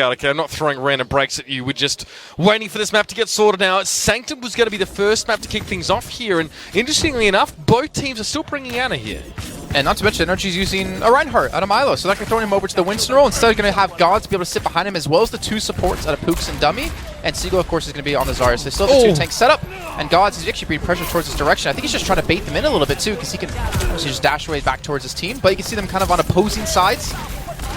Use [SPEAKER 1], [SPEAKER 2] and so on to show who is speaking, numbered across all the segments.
[SPEAKER 1] out, okay? I'm not throwing random breaks at you. We're just waiting for this map to get sorted now. Sanctum was going to be the first map to kick things off here, and interestingly enough, both teams are still bringing Anna here.
[SPEAKER 2] And not to mention, NRG's using a Reinhardt out of Milo, so they're going to throw him over to the Winston role. Instead, they're going to have Gods be able to sit behind him, as well as the two supports out of Pooks and Dummy. And Seagull, of course, is going to be on the Zarya. So they still have the two tanks set up. And Gods is actually being pressured towards his direction. I think he's just trying to bait them in a little bit, too, because he can obviously just dash away back towards his team. But you can see them kind of on opposing sides.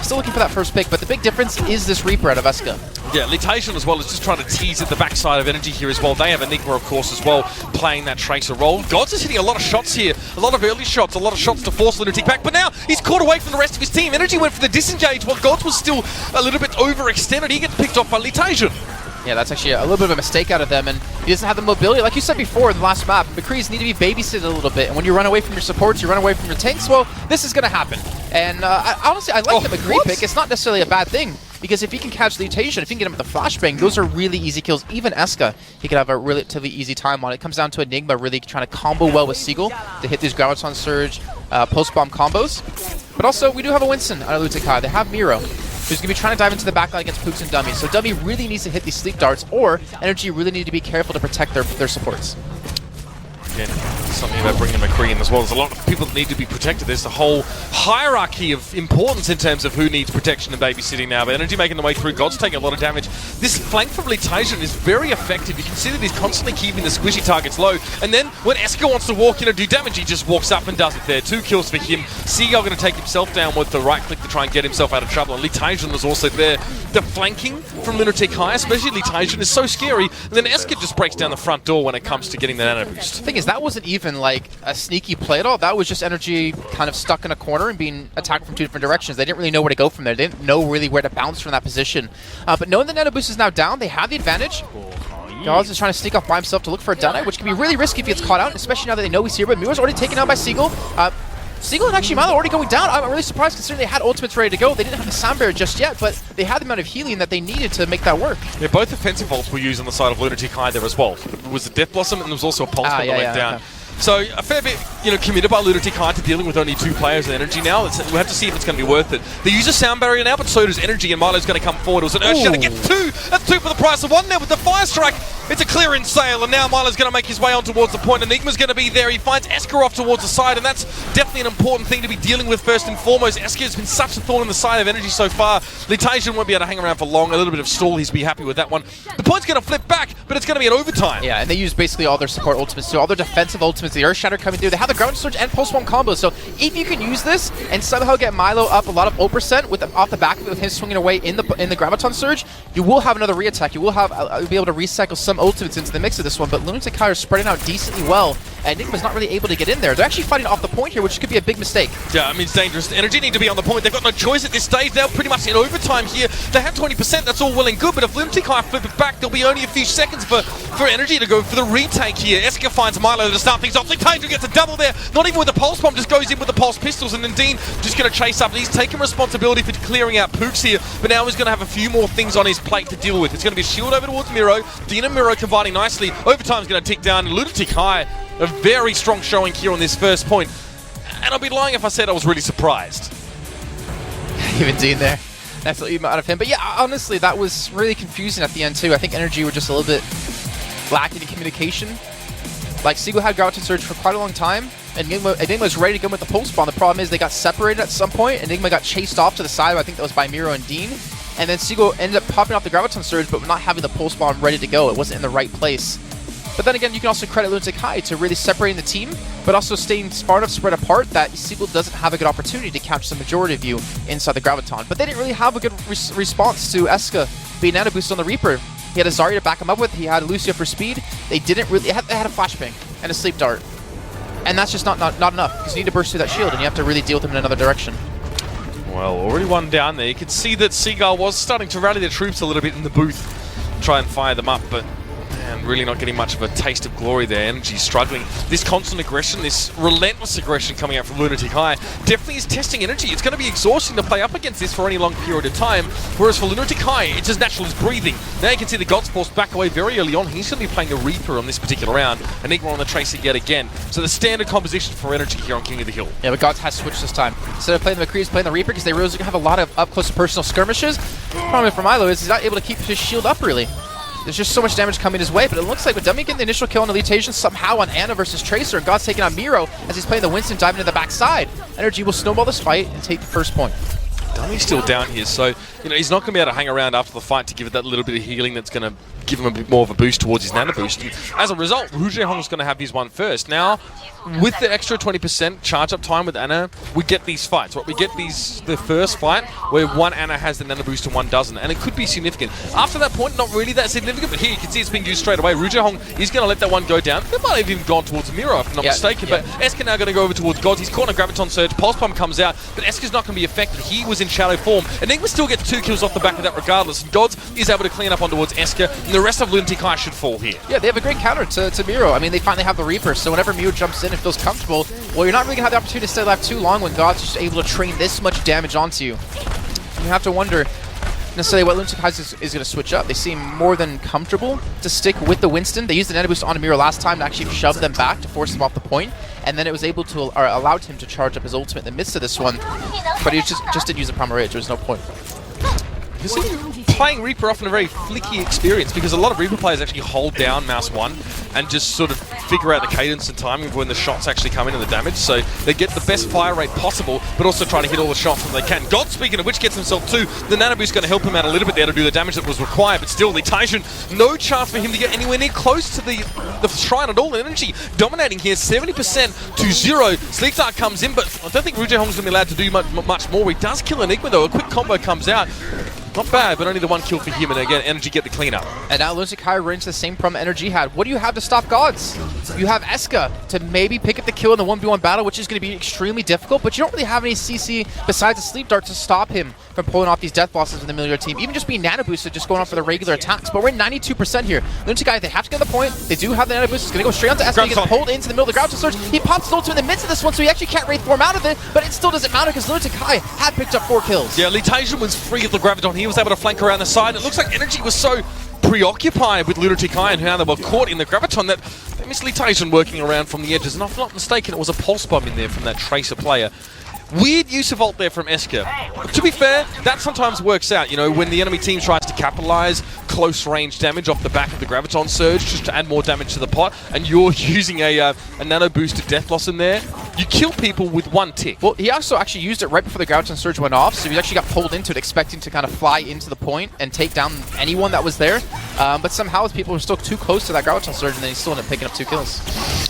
[SPEAKER 2] Still looking for that first pick, but the big difference is this Reaper out of Eska.
[SPEAKER 1] Yeah, Litation as well is just trying to tease at the backside of NRG here as well. They have Enigma, of course, as well, playing that Tracer role. Gods is hitting a lot of shots here, a lot of early shots, a lot of shots to force Lunatic back, but now he's caught away from the rest of his team. NRG went for the disengage while Gods was still a little bit overextended. He gets picked off by Litation.
[SPEAKER 2] Yeah, that's actually a little bit of a mistake out of them, and he doesn't have the mobility. Like you said before in the last map, McCrees need to be babysitted a little bit, and when you run away from your supports, you run away from your tanks, well, this is going to happen. And honestly, I like the McCree pick. It's not necessarily a bad thing, because if he can catch Lutation, if he can get him with the flashbang, those are really easy kills. Even Eska, he could have a relatively easy time on it. It comes down to Enigma really trying to combo well with Seagull to hit these Graviton Surge, post-bomb combos. But also, we do have a Winston out of Lunatic-hai. They have Miro, who's going to be trying to dive into the backline against Pooks and Dummy. So Dummy really needs to hit these sleep darts, or NRG really need to be careful to protect their supports.
[SPEAKER 1] Again, something about bringing McCree in as well. There's a lot of people that need to be protected. There's the whole hierarchy of importance in terms of who needs protection and babysitting now. But NRG making the way through. God's taking a lot of damage. This flank from Litation is very effective. You can see that he's constantly keeping the squishy targets low. And then when Eska wants to walk in and do damage, he just walks up and does it there. 2 kills for him. Seagull going to take himself down with the right click to try and get himself out of trouble. And Litation was also there. The flanking from Lunatic-hai, especially Litation, is so scary. And then Eska just breaks down the front door when it comes to getting the nano boost.
[SPEAKER 2] The thing is, that wasn't even like a sneaky play at all. That was just NRG kind of stuck in a corner and being attacked from 2 different directions. They didn't really know where to go from there. They didn't know really where to bounce from that position. But knowing the nano boost is now down, they have the advantage. Gauze is trying to sneak off by himself to look for a Dunai, which can be really risky if he gets caught out, especially now that they know he's here. But Miro's already taken out by Seagull. Seagull and actually Milo already going down. I'm really surprised considering they had ultimates ready to go. They didn't have the sound barrier just yet, but they had the amount of healing that they needed to make that work.
[SPEAKER 1] Yeah, both offensive ults were used on the side of Lunatic-hai there as well. It was the Death Blossom and there was also a Pulse that went down. Okay. So a fair bit, committed by Lunatic-hai to dealing with only 2 players in NRG now. We'll have to see if it's going to be worth it. They use a sound barrier now, but so does NRG, and Milo's going to come forward. It was an Earthshatter, gets 2! That's 2 for the price of 1 there with the Fire Strike. It's a clearance sale, and now Milo's going to make his way on towards the point. Enigma's going to be there. He finds Eska off towards the side, and that's definitely an important thing to be dealing with first and foremost. Eska has been such a thorn in the side of NRG so far. Litation won't be able to hang around for long. A little bit of stall, he's be happy with that one. The point's going to flip back, but it's going to be an overtime.
[SPEAKER 2] Yeah, and they use basically all their support ultimates too. All their defensive ultimates, the Earthshatter coming through. They have the Ground Surge and Pulse Bomb combos. So if you can use this and somehow get Milo up a lot of ult percent with off the back of it with him swinging away in the Graviton Surge, you will have another re-attack. You will have be able to recycle some ultimates into the mix of this one. But Lunatic-hai are spreading out decently well, and Enigma's not really able to get in there. They're actually fighting off the point here, which could be a big mistake.
[SPEAKER 1] Yeah, I mean, it's dangerous. NRG need to be on the point. They've got no choice at this stage. They're pretty much in overtime here. They have 20%. That's all well and good. But if Lunatic-hai flip it back, there'll be only a few seconds for NRG to go for the retake here. Eska finds Milo to start things off. Litation gets a double there. Not even with the Pulse Bomb, just goes in with the Pulse Pistols. And then Dean just going to chase up. He's taking responsibility for clearing out Pooks here. But now he's going to have a few more things on his plate to deal with. It's going to be a shield over towards Miro. Dean and Miro combining nicely. Overtime's going to tick down. Lunatic-hai, a very strong showing here on this first point. And I'd be lying if I said I was really surprised.
[SPEAKER 2] Even Dean there. That's what you out of him. But yeah, honestly, that was really confusing at the end too. I think NRG were just a little bit lacking in communication. Like, Seagull had Graviton Surge for quite a long time. Enigma was ready to go with the Pulse Bomb. The problem is they got separated at some point. Enigma got chased off to the side. I think that was by Miro and Dean. And then Seagull ended up popping off the Graviton Surge, but not having the Pulse Bomb ready to go. It wasn't in the right place. But then again, you can also credit Lunatic-hai to really separating the team, but also staying far enough spread apart that Seagull doesn't have a good opportunity to capture the majority of you inside the Graviton. But they didn't really have a good response to Eska being nano boost on the Reaper. He had a Zarya to back him up with, he had Lucio for speed. They didn't really, they had a flashbang and a sleep dart. And that's just not enough, because you need to burst through that shield and you have to really deal with him in another direction.
[SPEAKER 1] Well, already one down there. You can see that Seagull was starting to rally the troops a little bit in the booth, try and fire them up, but And really not getting much of a taste of glory there. NRG struggling. This constant aggression, this relentless aggression coming out from Lunatic-hai definitely is testing NRG. It's going to be exhausting to play up against this for any long period of time. Whereas for Lunatic-hai, it's as natural as breathing. Now you can see the Gods force back away very early on. He's going to be playing a Reaper on this particular round. Enigma on the Tracer yet again. So the standard composition for NRG here on King of the Hill.
[SPEAKER 2] Yeah, but Gods has switched this time. Instead of playing the McCree, he's playing the Reaper because they realize they have a lot of up-close and personal skirmishes. The problem for Milo is he's not able to keep his shield up, really. There's just so much damage coming his way, but it looks like with Dummy getting the initial kill on Elitation somehow on Ana versus Tracer, and God's taking on Miro as he's playing the Winston diving to the backside. NRG will snowball this fight and take the first point.
[SPEAKER 1] Dummy's still down here, so he's not going to be able to hang around after the fight to give it that little bit of healing that's going to give him a bit more of a boost towards his nano boost. And as a result, Hong's going to have his one first. Now, with the extra 20% charge up time with Ana, we get these fights. Right? We get the first fight where one Ana has the nano boost and one doesn't, and it could be significant. After that point, not really that significant, but here you can see it's being used straight away. Hong is going to let that one go down. They might have even gone towards Miro, if I'm not mistaken, but Eska now going to go over towards Gods. He's caught in a Graviton Surge. Pulse Bomb comes out, but Eska's not going to be affected. He was in shadow form. Enigma still gets 2 kills off the back of that regardless, and Gods is able to clean up on towards Eska, and the rest of Lunatic-hai should fall here.
[SPEAKER 2] Yeah, they have a great counter to Miro. I mean, they finally have the Reaper, so whenever Miro jumps in and feels comfortable, well, you're not really going to have the opportunity to stay alive too long when God's just able to train this much damage onto you. You have to wonder necessarily what Lunatic-hai is going to switch up. They seem more than comfortable to stick with the Winston. They used the nano boost on Miro last time to actually shove them back to force them off the point, and then it was able to, or allowed him to charge up his ultimate in the midst of this one, but he just didn't use the Primal Rage. There was no point.
[SPEAKER 1] You see, playing Reaper often a very flicky experience because a lot of Reaper players actually hold down mouse 1 and just sort of figure out the cadence and timing of when the shots actually come in and the damage, so they get the best fire rate possible, but also trying to hit all the shots that they can. God, speaking of which, gets himself 2. The nano boost is going to help him out a little bit there to do the damage that was required, but still, Elitation, no chance for him to get anywhere near close to the shrine at all. Energy dominating here, 70% to 0. Sleep Dart comes in, but I don't think Hong's going to be allowed to do much more. He does kill Enigma though. A quick combo comes out. Not bad, but only the 1 kill for him, and again, NRG get the cleanup. And
[SPEAKER 2] now Lunatic-hai runs into the same problem NRG had. What do you have to stop Gods? You have Eska to maybe pick up the kill in the 1v1 battle, which is going to be extremely difficult, but you don't really have any CC besides a Sleep Dart to stop him from pulling off these death bosses in the Familiar team. Even just being nano boosted, just going off for the regular attacks. But we're at 92% here. Lunatic-hai, they have to get the point. They do have the nano boost. It's going to go straight onto Eska. He gets pulled into the middle of the Graviton Surge. He pops his ultimate in the midst of this one, so he actually can't Wraith form out of it, but it still doesn't matter because Lunatic-hai had picked up 4 kills.
[SPEAKER 1] Yeah, Elitation was free of the Graviton. He was able to flank around the side. It looks like NRG was so preoccupied with Lunatic-hai and how they were caught in the Graviton that they missed Elitation working around from the edges. And if I'm not mistaken, it was a Pulse Bomb in there from that Tracer player. Weird use of ult there from Eska. To be fair, that sometimes works out, you know, when the enemy team tries to capitalize close range damage off the back of the Graviton Surge just to add more damage to the pot, and you're using a nano boosted Death Blossom there, you kill people with 1 tick.
[SPEAKER 2] Well, he also actually used it right before the Graviton Surge went off, so he actually got pulled into it expecting to kind of fly into the point and take down anyone that was there, but somehow people were still too close to that Graviton Surge, and then he still ended up picking up 2 kills.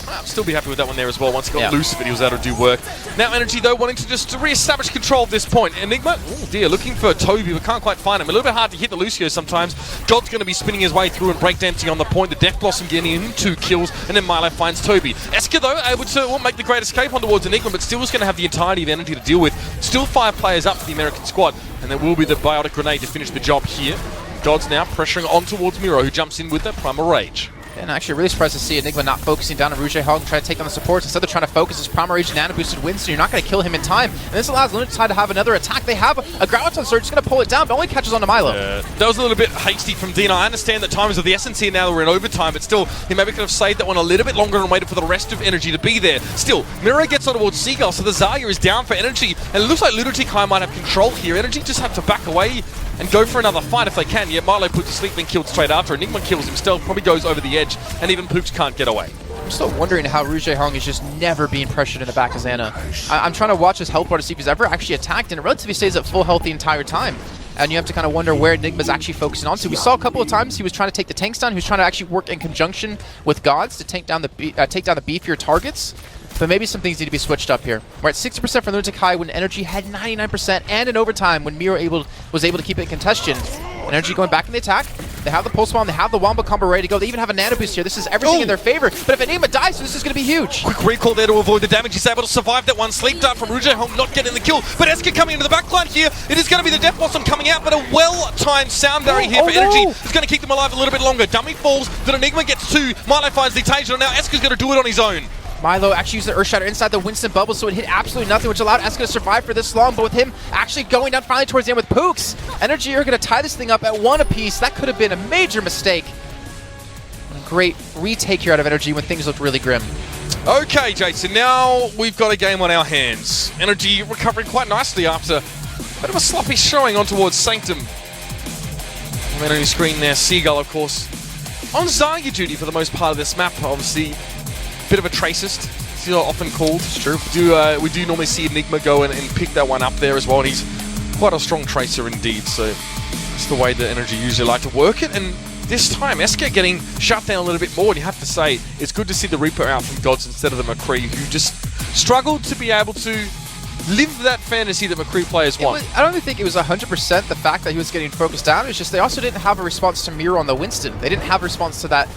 [SPEAKER 1] I'll still be happy with that one there as well. Once he got loose of it, he was able to do work. Now NRG, though, wanting to just re-establish control of this point. Enigma, oh dear, looking for Toby, but can't quite find him. A little bit hard to hit the Lucio sometimes. God's going to be spinning his way through and breakdancing on the point. The Death Blossom getting him 2 kills, and then Milo finds Toby. Eska, though, able to make the great escape on towards Enigma, but still is going to have the entirety of energy to deal with. Still 5 players up for the American squad, and there will be the Biotic Grenade to finish the job here. God's now pressuring on towards Miro, who jumps in with that Primal Rage.
[SPEAKER 2] And actually really surprised to see Enigma not focusing down on Hong, trying to take down the supports. Instead, they're trying to focus his Primal Rage nano boosted win, so you're not going to kill him in time. And this allows Lunatic-hai to have another attack. They have a Graviton Surge, just going to pull it down, but only catches on to Milo.
[SPEAKER 1] That was a little bit hasty from Dina. I understand that time is of the essence here now that we're in overtime, but still, he maybe could have saved that one a little bit longer and waited for the rest of NRG to be there. Still, Miro gets on towards Seagull, so the Zarya is down for NRG, and it looks like Lunatic-hai might have control here. NRG just have to back away and go for another fight if they can. Yet Milo puts to sleep, then killed straight after. Enigma kills himself, probably goes over the edge, and even Poops can't get away.
[SPEAKER 2] I'm still wondering how Hong is just never being pressured in the back of Xana. I'm trying to watch his health bar to see if he's ever actually attacked, and it relatively stays at full health the entire time. And you have to kind of wonder where Enigma's actually focusing on. So we saw a couple of times he was trying to take the tanks down. He was trying to actually work in conjunction with Gods to take down the beefier targets. But maybe some things need to be switched up here. We're at 60% for Lunatic-hai when NRG had 99%, and in overtime when Miro was able to keep it in contention. NRG going back in the attack. They have the pulse bomb, they have the wombo combo ready to go. They even have a nano boost here. This is everything in their favor. But if Enigma dies, this is going to be huge.
[SPEAKER 1] Quick recall there to avoid the damage. He's able to survive that one. Sleep dart from Rujehong not getting the kill. But Eska coming into the backline here. It is going to be the Death Blossom coming out, but a well-timed sound barrier here for Energy is going to keep them alive a little bit longer. Dummy falls, then Enigma gets 2. Milo finds the Taser, and now Eska's going to do it on his own.
[SPEAKER 2] Milo actually used the Earth Shatter inside the Winston bubble, so it hit absolutely nothing, which allowed Eska to survive for this long. But with him actually going down finally towards the end with Pooks, Energy are going to tie this thing up at 1 apiece. That could have been a major mistake. A great retake here out of Energy when things looked really grim.
[SPEAKER 1] Okay, Jason, now we've got a game on our hands. Energy recovering quite nicely after a bit of a sloppy showing on towards Sanctum. And then on your screen there, Seagull, of course, on Zarya duty for the most part of this map. Obviously, bit of a tracist, as he's often called. It's true. We do normally see Enigma go and pick that one up there as well, and he's quite a strong tracer indeed, so it's the way that Energy usually like to work it. And this time, Eska getting shut down a little bit more, and you have to say, it's good to see the Reaper out from Gods instead of the McCree, who just struggled to be able to live that fantasy that McCree players want.
[SPEAKER 2] I don't even think it was 100% the fact that he was getting focused down. It's just they also didn't have a response to Miro on the Winston. They didn't have a response to that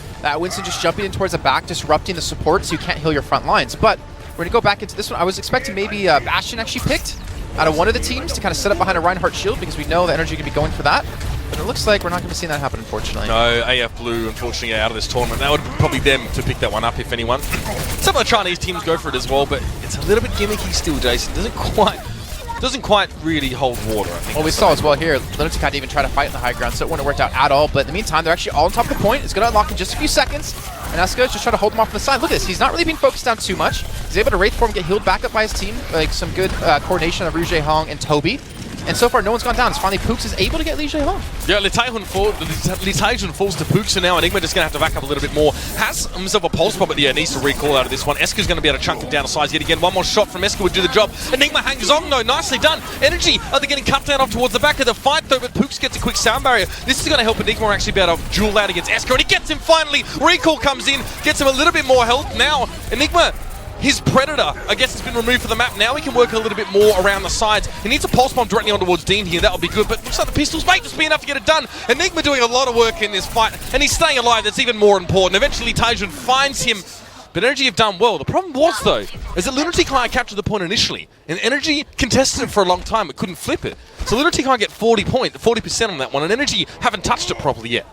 [SPEAKER 2] Winston just jumping in towards the back, disrupting the support so you can't heal your front lines. But we're going to go back into this one. I was expecting maybe Bastion actually picked out of one of the teams to kind of set up behind a Reinhardt shield because we know that Energy can be going for that. But it looks like we're not going to be seeing that happen, unfortunately.
[SPEAKER 1] No, AF Blue, unfortunately, out of this tournament. That would be probably them to pick that one up, if anyone. Some of the Chinese teams go for it as well, but it's a little bit gimmicky still, Jason. Doesn't quite really hold water, I think.
[SPEAKER 2] Well, we saw as well here, Lunatic-hai even try to fight in the high ground, so it wouldn't have worked out at all. But in the meantime, they're actually all on top of the point. It's going to unlock in just a few seconds. And Eska is just trying to hold him off on the side. Look at this. He's not really being focused down too much. He's able to Wraith Form, get healed back up by his team. Like some good coordination of Ru Jae-hong and Toby. And so far, no one's gone down. It's finally Pooks is able to get Lee Jae-hong. Yeah,
[SPEAKER 1] Lee Tae-hun falls to Pooks, and now Enigma just going to have to back up a little bit more. Has himself a pulse bomb, but yeah, needs to recall out of this one. Eska's going to be able to chunk him down to size yet again. One more shot from Eska would do the job. Enigma hangs on, though. Nicely done. Energy, they're getting cut down off towards the back of the fight, though, but Pooks gets a quick sound barrier. This is going to help Enigma actually be able to duel out against Eska, and he gets him finally. Recall comes in, gets him a little bit more health. Now, Enigma, his Predator, I guess, has been removed from the map. Now he can work a little bit more around the sides. He needs a pulse bomb directly on towards Dean here. That would be good, but looks like the pistols may just be enough to get it done. Enigma doing a lot of work in this fight, and he's staying alive. That's even more important. Eventually, Taejun finds him, but Energy have done well. The problem was, though, is that Lunatic-hai captured the point initially, and Energy contested it for a long time, but couldn't flip it. So Lunatic-hai get 40% on that one, and Energy haven't touched it properly yet.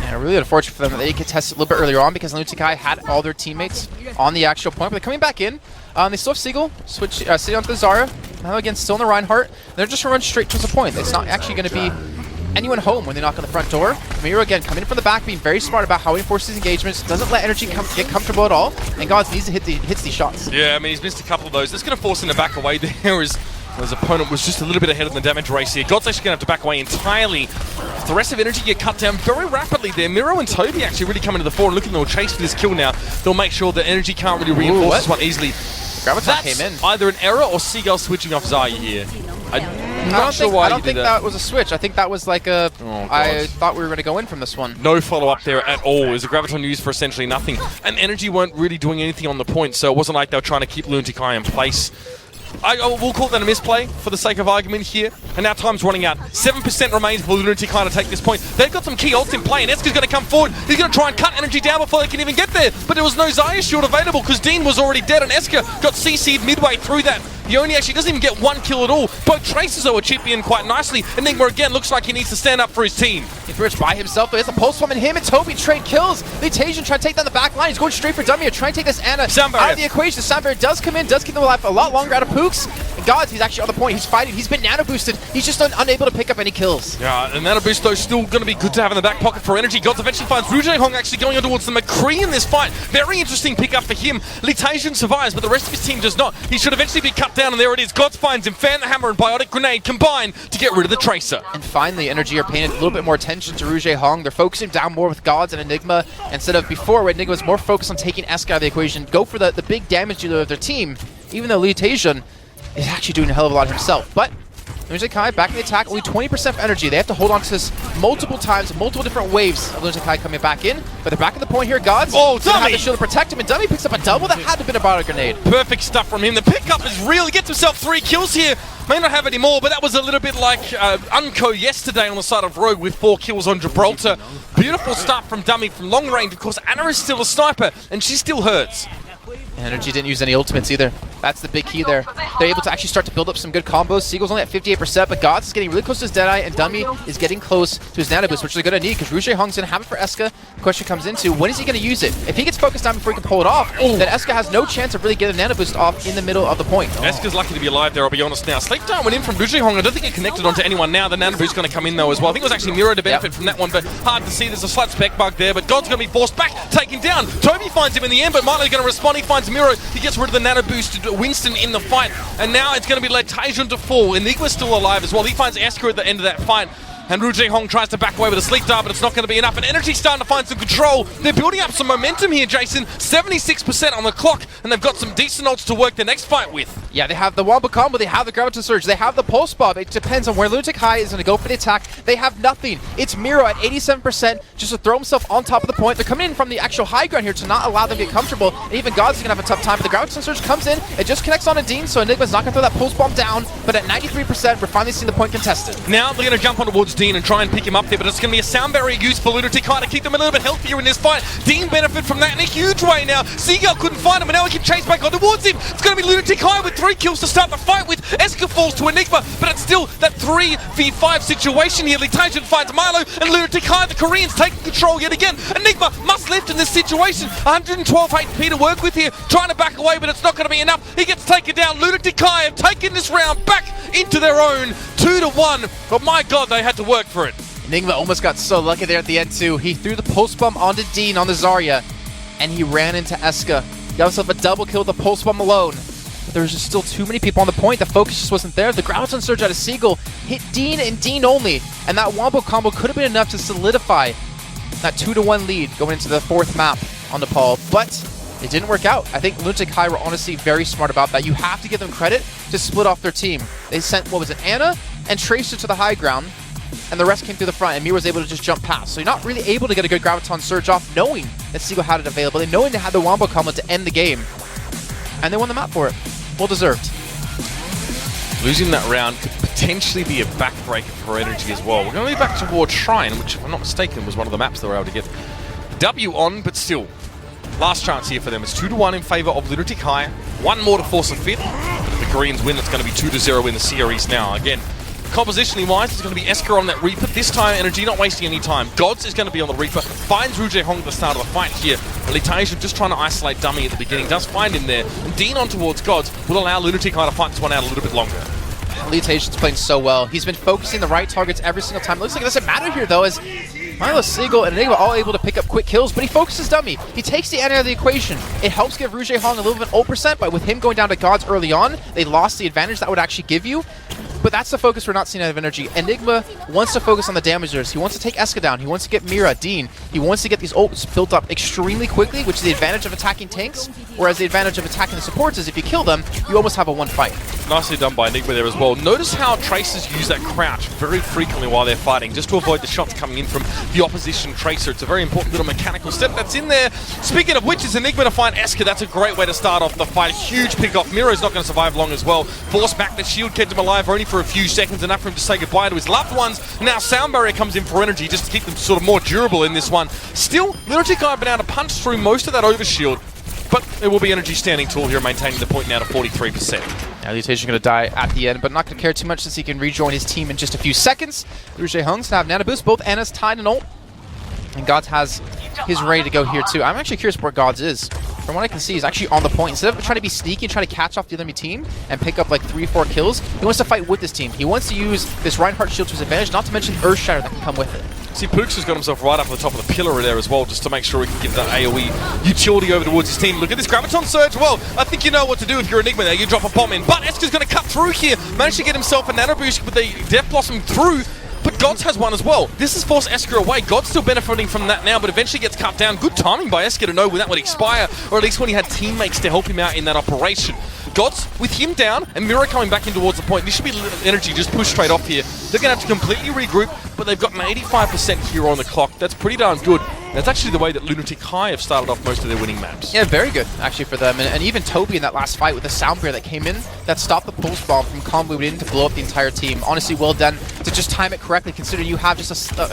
[SPEAKER 2] Yeah, really unfortunate for them that they didn't get tested a little bit earlier on because Lunatic-hai had all their teammates on the actual point. But they're coming back in. They still have Seagull sitting onto the Zarya. Now again, still in the Reinhardt. They're just going to run straight towards the point. It's not actually going to be anyone home when they knock on the front door. Miro again coming in from the back, being very smart about how he enforces engagements. Doesn't let Energy get comfortable at all. And Gods needs to hits these shots.
[SPEAKER 1] Yeah, I mean, he's missed a couple of those. That's going to force him to back away there as his opponent was just a little bit ahead in the damage race here. God's actually going to have to back away entirely. The rest of Energy get cut down very rapidly there. Miro and Toby actually really coming to the fore and looking to chase for this kill now. They'll make sure that Energy can't really reinforce this one easily.
[SPEAKER 2] Graviton came in.
[SPEAKER 1] Either an error or Seagull switching off Zarya here. I'm not sure why
[SPEAKER 2] I don't think that was a switch. I think that was like a... I thought we were going to go in from this one.
[SPEAKER 1] No follow-up there at all. It was a Graviton used for essentially nothing. And Energy weren't really doing anything on the point, so it wasn't like they were trying to keep Lunatic-hai in place. We'll call that a misplay for the sake of argument here. And now time's running out. 7% remains for Lunatic-hai to take this point. They've got some key ults in play, and Eska's going to come forward. He's going to try and cut Energy down before they can even get there. But there was no Zarya shield available because Dean was already dead, and Eska got CC'd midway through that. He only actually doesn't even get one kill at all. Both Tracers though are chipping in quite nicely. Enigma again looks like he needs to stand up for his team.
[SPEAKER 2] He's rich by himself, but there's a pulse bomb in him and Toby trade kills. Lee Tae-jun trying to take down the back line. He's going straight for Dummy here, trying to take this Ana out of the equation. The sound barrier does come in, does keep them alive a lot longer out of Pooks. And Gods, he's actually on the point. He's fighting. He's been nano boosted. He's just unable to pick up any kills.
[SPEAKER 1] Yeah, and nano boost though still going to be good to have in the back pocket for Energy. Gods eventually finds Ru Jae-hong actually going on towards the McCree in this fight. Very interesting pick up for him. Lee Tae-jun survives, but the rest of his team does not. He should eventually be cut down, and there it is. Gods finds him. Fan the Hammer and Biotic Grenade combine to get rid of the Tracer.
[SPEAKER 2] And finally, Energy are paying a little bit more attention to Ru Jae-hong. They're focusing down more with Gods and Enigma instead of before, where Enigma was more focused on taking Eska out of the equation, go for the big damage dealer of their team, even though Lee Tae-jun is actually doing a hell of a lot himself. But Lunatic-hai back in the attack, only 20% of energy. They have to hold on to this multiple times, multiple different waves of Lunatic-hai coming back in. But they're back in the point here. Gods have the shield to protect him, and Dummy picks up a double. That had to have been a bottle grenade.
[SPEAKER 1] Perfect stuff from him. The pickup is really gets himself 3 kills here. May not have any more, but that was a little bit like Unco yesterday on the side of Rogue with 4 kills on Gibraltar. Beautiful start from Dummy from long range. Of course, Anna is still a sniper, and she still hurts.
[SPEAKER 2] NRG didn't use any ultimates either. That's the big key there. They're able to actually start to build up some good combos. Seagull's only at 58%, but Gods is getting really close to his Deadeye, and Dummy is getting close to his Nano Boost, which they're going to need, because Rouge Hong's going to have it for Eska. The question comes into, when is he going to use it? If he gets focused down before he can pull it off, then Eska has no chance of really getting a Nano Boost off in the middle of the point.
[SPEAKER 1] Eska's lucky to be alive there, I'll be honest now. Sleep Down went in from Rouge Hong. I don't think it connected onto anyone now. The Nano Boost is going to come in, though, as well. I think it was actually Miro to benefit from that one, but hard to see. There's a slight spec bug there, but God's going to be forced back, taken down. Toby finds him in the end, but Milo's going to respond. He finds Miro. He gets rid of the Nano Boost to Winston in the fight, and now it's going to be Letajon to fall. Enigma's still alive as well. He finds Eska at the end of that fight, and Rouge Hong tries to back away with a sleep dart, but it's not going to be enough. And Energy's starting to find some control. They're building up some momentum here, Jason. 76% on the clock, and they've got some decent ults to work their next fight with.
[SPEAKER 2] Yeah, they have the Wombo combo, they have the Graviton Surge, they have the Pulse Bomb. It depends on where Lunatic-hai is going to go for the attack. They have nothing. It's Miro at 87% just to throw himself on top of the point. They're coming in from the actual high ground here to not allow them to get comfortable. And even Gods is going to have a tough time. But the Graviton Surge comes in, it just connects on to Dean, so Enigma's not going to throw that Pulse Bomb down. But at 93%, we're finally seeing the point contested.
[SPEAKER 1] Now they're going to jump on towards Dean and try and pick him up there, but it's going to be a sound barrier used for Lunatic-hai to keep them a little bit healthier in this fight. Dean benefit from that in a huge way now. Seagull couldn't find him, and now he can chase back on towards him. It's going to be Lunatic-hai with 3 kills to start the fight with. Eska falls to Enigma, but it's still that 3v5 situation here. Letajon finds Milo, and Lunatic-hai, the Koreans, taking control yet again. Enigma must lift in this situation. 112 HP to work with here, trying to back away, but it's not going to be enough. He gets taken down. Lunatic-hai have taken this round back into their own, 2-1. But my God, they had to work for it.
[SPEAKER 2] Enigma almost got so lucky there at the end too. He threw the Pulse Bomb onto Dean on the Zarya, and he ran into Eska. Got himself a double kill with the Pulse Bomb alone. But there was just still too many people on the point. The focus just wasn't there. The Graviton Surge out of Seagull hit Dean and Dean only, and that Wombo combo could have been enough to solidify that 2-1 lead going into the 4th map on Nepal. But it didn't work out. I think Lunatic-hai were honestly very smart about that. You have to give them credit to split off their team. They sent, what was it, Anna and Tracer to the high ground, and the rest came through the front, and Mir was able to just jump past. So you're not really able to get a good Graviton Surge off knowing that Seagull had it available, and knowing they had the Wombo combo to end the game. And they won the map for it. Well deserved.
[SPEAKER 1] Losing that round could potentially be a backbreaker for Energy as well. We're going to be back towards Shrine, which, if I'm not mistaken, was one of the maps they were able to get W on, but still. Last chance here for them. It's 2-1 in favour of Lunatic-hai. One more to force a 5th. But if the Koreans win, it's going to be 2-0 in the series now. Again, compositionally wise, it's going to be Eska on that Reaper. This time, Energy not wasting any time. Gods is going to be on the Reaper. Finds Rouge Hong at the start of the fight here. Letajon just trying to isolate Dummy at the beginning. Does find him there. And Dean on towards Gods will allow Lunatic-hai to fight this one out a little bit longer.
[SPEAKER 2] Letajon's playing so well. He's been focusing the right targets every single time. It looks like it doesn't matter here, though, as Milo, Seagull, and Enigma all able to pick up quick kills, but he focuses Dummy. He takes the Anna out of the equation. It helps give Rouge Hong a little bit of ult percent, but with him going down to Gods early on, they lost the advantage that would actually give you. But that's the focus we're not seeing out of Energy. Enigma wants to focus on the damagers. He wants to take Eska down. He wants to get Mira, Dean. He wants to get these ults built up extremely quickly, which is the advantage of attacking tanks, whereas the advantage of attacking the supports is if you kill them, you almost have a one fight.
[SPEAKER 1] Nicely done by Enigma there as well. Notice how Tracers use that crouch very frequently while they're fighting, just to avoid the shots coming in from the opposition Tracer. It's a very important little mechanical step that's in there. Speaking of which, it's Enigma to find Eska. That's a great way to start off the fight. Huge pick off. Miro's not going to survive long as well. Force back the shield, kept him alive only for a few seconds, enough for him to say goodbye to his loved ones. Now Sound Barrier comes in for Energy just to keep them sort of more durable in this one. Still, Lunatic-hai have been able to punch through most of that overshield, but it will be Energy standing tall here, maintaining the point now to 43%.
[SPEAKER 2] Now Letajon's going to die at the end, but not going to care too much since he can rejoin his team in just a few seconds. Rouge Hong's have Nano Boost, both Anna's tied and ult. And Gods has his ready to go here too. I'm actually curious where Gods is. From what I can see, he's actually on the point. Instead of trying to be sneaky and trying to catch off the enemy team and pick up like 3-4 kills, he wants to fight with this team. He wants to use this Reinhardt shield to his advantage, not to mention Earth Shatter that can come with it.
[SPEAKER 1] See, Pooks has got himself right up on the top of the pillar there as well, just to make sure he can give that AoE utility over towards his team. Look at this Graviton Surge. Well, I think you know what to do if you're Enigma there. You drop a bomb in. But Eska's going to cut through here. Managed to get himself a Nano Boost with the Death Blossom through. But Gods has one as well. This has forced Eska away. Gods still benefiting from that now, but eventually gets cut down. Good timing by Eska to know when that would expire, or at least when he had teammates to help him out in that operation. Gods with him down and Miro coming back in towards the point. This should be Energy just push straight off here. They're going to have to completely regroup, but they've got an 85% here on the clock. That's pretty darn good. That's actually the way that Lunatic-hai have started off most of their winning maps.
[SPEAKER 2] Yeah, very good, actually, for them. And even Toby in that last fight with the sound barrier that came in, that stopped the pulse bomb from comboing in to blow up the entire team. Honestly, well done to just time it correctly, considering you have just a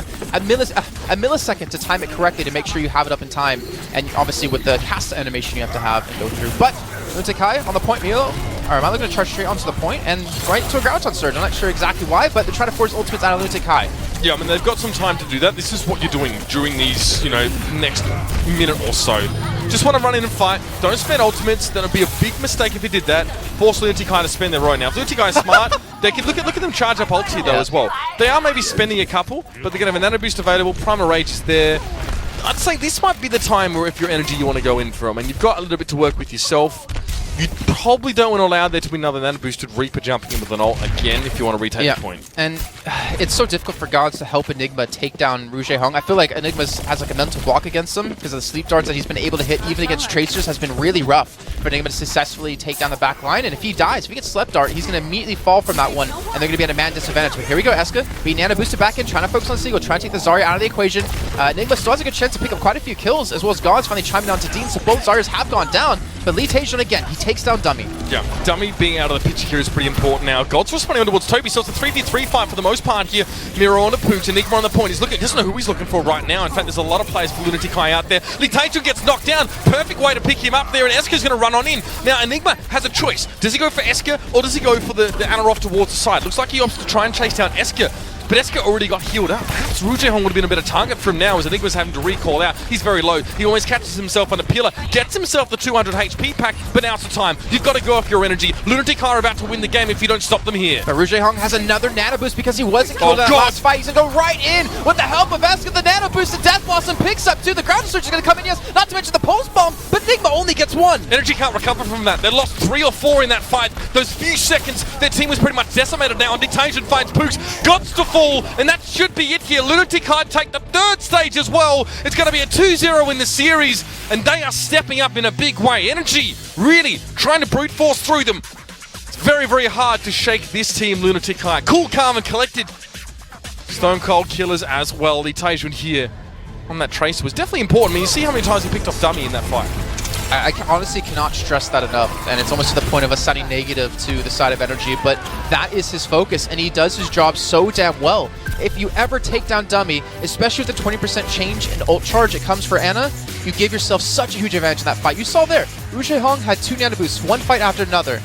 [SPEAKER 2] millisecond to time it correctly to make sure you have it up in time. And obviously with the cast animation you have to have and go through. But Lunatic-hai on the point, Milo. Alright, Milo going to charge straight onto the point and right to a Graviton Surge. I'm not sure exactly why, but they're trying to force ultimates out of Lunatic-hai.
[SPEAKER 1] Yeah, I mean, they've got some time to do that. This is what you're doing during these, you know, next minute or so. Just want to run in and fight. Don't spend ultimates. That'll be a big mistake if you did that. Force Lunatic-hai to spend their right now. If Lunatic-hai is smart, they can look at them charge up ulti though as well. They are maybe spending a couple, but they're going to have a nano boost available. Primal Rage is there. I'd say this might be the time where if you're Energy you want to go in for them, and you've got a little bit to work with yourself. You probably don't want to allow there to be another nano boosted Reaper jumping in with an ult again if you want to retake the point.
[SPEAKER 2] And it's so difficult for Gods to help Enigma take down Rouge Hong. I feel like Enigma has like a mental block against him because of the sleep darts that he's been able to hit even against Tracers has been really rough for Enigma to successfully take down the back line. And if he dies, if he gets slept dart, he's going to immediately fall from that one and they're going to be at a man disadvantage. But here we go, Eska being nano boosted back in, trying to focus on Seagull, trying to take the Zarya out of the equation. Enigma still has a good chance to pick up quite a few kills as well as Gods finally chiming down to Dean. So both Zaryas have gone down, but Lee Taejon again, he takes down Dummy.
[SPEAKER 1] Yeah, Dummy being out of the picture here is pretty important now. Gods responding on towards Toby, so it's a 3v3 fight for the most part here. Miro on the Pooch, Enigma on the point. He doesn't know who he's looking for right now. In fact, there's a lot of players for Lunatic-hai out there. Lee Taejon gets knocked down. Perfect way to pick him up there, and Eska's going to run on in. Now, Enigma has a choice. Does he go for Eska, or does he go for the Ana off towards the side? Looks like he opts to try and chase down Eska. But Eska already got healed up. Perhaps Rouge Hong would have been a better target for him now as Enigma's having to recall out. He's very low. He always catches himself on a pillar, gets himself the 200 HP pack, but now's the time. You've got to go off your energy. Lunatic-hai are about to win the game if you don't stop them here.
[SPEAKER 2] But Rouge Hong has another nano boost because he wasn't killed in that last fight. He's going to go right in with the help of Eska. The nano boost and Death Blossom picks up too. The ground surge is going to come in, yes, not to mention the pulse bomb, but Enigma only gets one.
[SPEAKER 1] Energy can't recover from that. They lost 3 or 4 in that fight. Those few seconds, their team was pretty much decimated now. And Taejon finds Pooks, Gods to fall, and that should be it here. Lunatic-hai take the 3rd stage as well. It's going to be a 2-0 in the series, and they are stepping up in a big way. Energy really trying to brute force through them. It's very, very hard to shake this team, Lunatic-hai. Cool, calm, and collected. Stone Cold killers as well. The Taejon here on that Tracer was definitely important. I mean, you see how many times he picked off Dummy in that fight.
[SPEAKER 2] I honestly cannot stress that enough, and it's almost to the point of us sounding negative to the side of Energy, but that is his focus, and he does his job so damn well. If you ever take down Dummy, especially with the 20% change in ult charge it comes for Ana, you give yourself such a huge advantage in that fight. You saw there, Rouge Hong had 2 nano boosts, one fight after another.